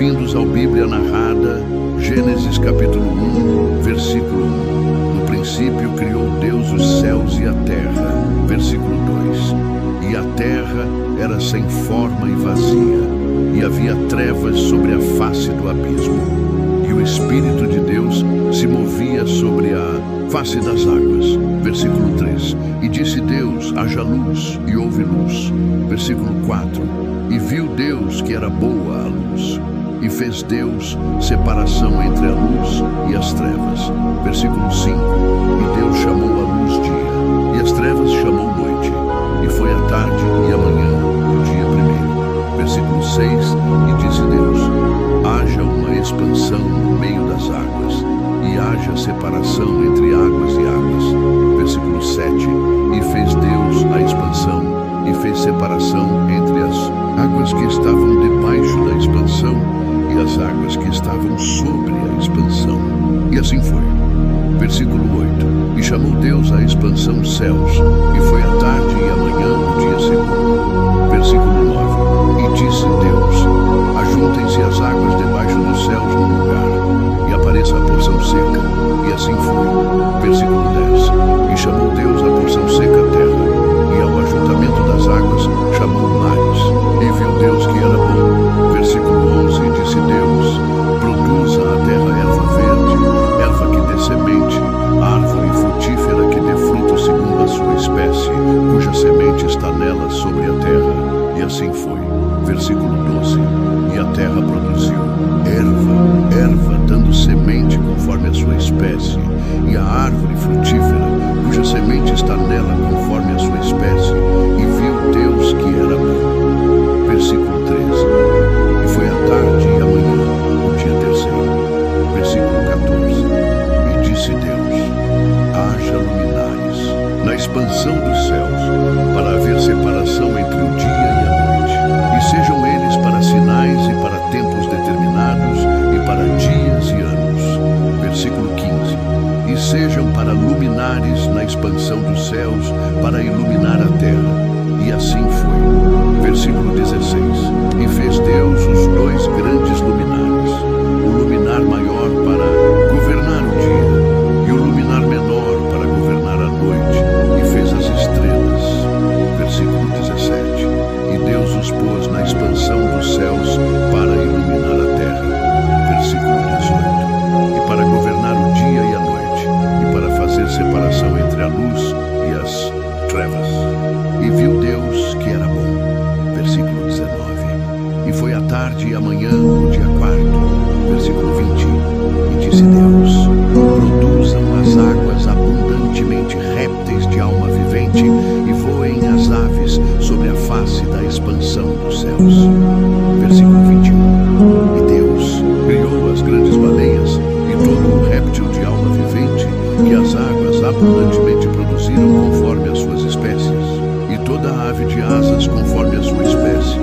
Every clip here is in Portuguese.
bem-vindos ao Bíblia Narrada, Gênesis capítulo 1, versículo 1. No princípio criou Deus os céus e a terra. Versículo 2. E a terra era sem forma e vazia, e havia trevas sobre a face do abismo. E o Espírito de Deus se movia sobre a face das águas. Versículo 3. E disse Deus: haja luz, e houve luz. Versículo 4. E viu Deus que era boa a luz, e fez Deus separação entre a luz e as trevas. Versículo 5. E Deus chamou a luz dia, e as trevas chamou noite. E foi a tarde e a manhã, o dia primeiro. Versículo 6. E disse Deus: haja uma expansão no meio das águas, e haja separação entre águas e águas. Versículo 7. E fez Deus a expansão, e fez separação entre as águas que estavam debaixo da expansão e as águas que estavam sobre a expansão. E assim foi. Versículo 8. E chamou Deus a expansão céus, e foi a tarde e a manhã o dia segundo. Versículo 9. E disse Deus: ajuntem-se as águas debaixo dos céus num lugar, e apareça a porção seca. E assim foi. Versículo 10. E chamou Deus a porção seca a terra, e ao ajuntamento das águas chamou mares. E viu Deus que era bom. Versículo 11. E disse Deus: produza a terra erva verde, erva que dê semente, árvore frutífera que dê fruto segundo a sua espécie, cuja semente está nela sobre a terra. E assim foi. Versículo 12. E a terra produziu erva dando semente conforme a sua espécie, e a árvore frutífera, cuja semente está nela conforme a sua espécie. E viu Deus que era bom. Versículo 13. E foi a tarde e a manhã, o dia terceiro. Versículo 14. E disse Deus: haja luminares na expansão dos céus, para haver separação entre o dia e a noite, e sejam eles para sinais e para tempos determinados, e para dias e anos. Versículo 15. E sejam para luminares na expansão dos céus, para iluminar a terra. E assim foi. Versículo 16. E fez Deus os dois grandes luminares, o luminar maior para governar o dia, e o luminar menor para governar a noite, e fez as estrelas. Versículo 17. E Deus os pôs na expansão dos céus para iluminar a terra. Versículo 18. E para governar o dia e a noite, e para fazer separação entre a luz e as trevas. E viu Deus que era bom. Versículo 19. E foi a tarde e a manhã, o dia quarto. Versículo 20. E disse Deus: produzam as águas abundantemente répteis de alma vivente, e voem as aves sobre a face da expansão dos céus. Versículo 21. E Deus criou as grandes baleias e todo o réptil de alma vivente que as águas abundantemente produziram conforme as suas espécies, e toda a ave de asas conforme a sua espécie.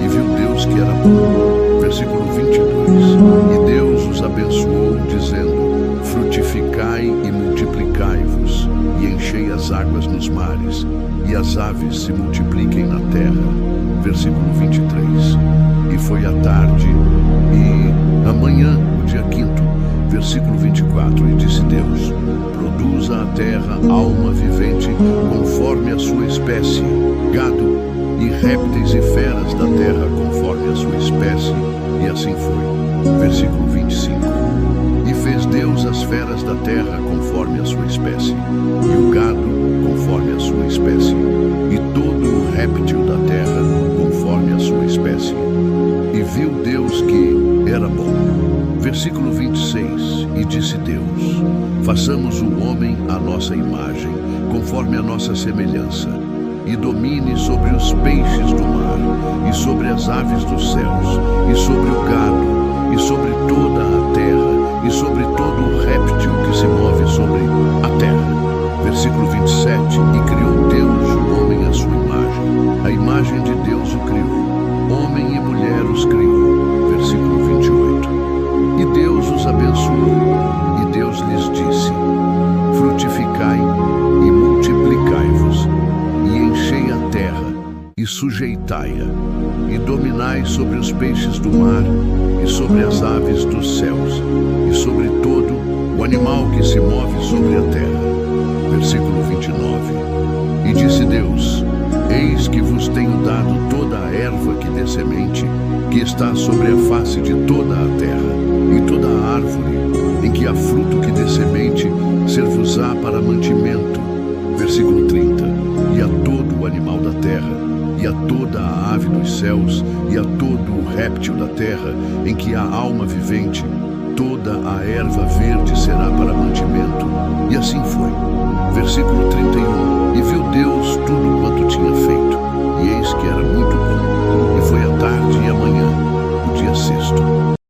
E viu Deus que era bom. Versículo 22. E Deus os abençoou, dizendo: frutificai e multiplicai-vos, e enchei as águas nos mares, e as aves se multipliquem na terra. Versículo 23. E foi a tarde e a manhã, o dia quinto. Versículo 24. E disse Deus: produza a terra alma vivente conforme a sua espécie, gado e répteis e feras da terra conforme a sua espécie. E assim foi. Versículo 25. E fez Deus as feras da terra conforme a sua espécie, e o gado conforme a sua espécie, e todo o réptil da terra conforme a sua espécie. E viu Deus que era bom. Versículo 26. E disse Deus: façamos o homem à nossa imagem, conforme a nossa semelhança, e domine sobre os peixes do mar, e sobre as aves dos céus, e sobre o gado, e sobre toda a terra, e sobre todo o réptil que se move sobre a terra. Versículo 27. E criou Deus o homem à sua imagem, a imagem de Deus o criou, homem e mulher os criou. Versículo 28. E Deus os abençoou, e Deus lhes disse: frutificai e multiplicai-vos, e enchei a terra, e sujeitai-a, e dominai sobre os peixes do mar, e sobre as aves dos céus, e sobre todo o animal que se move sobre a terra. Versículo 29. E disse Deus: Eis que vos tenho dado toda a erva que dê semente, que está sobre a face de toda a terra, e toda a árvore em que há fruto que dê semente, ser-vos-á para mantimento. Versículo 30. E a todo o animal da terra, e a toda a ave dos céus, e a todo o réptil da terra, em que há alma vivente, toda a erva verde será para mantimento. E assim foi. Versículo 31. E viu Deus tudo quanto tinha feito, e eis que era muito bom. E foi a tarde e a manhã, o dia sexto.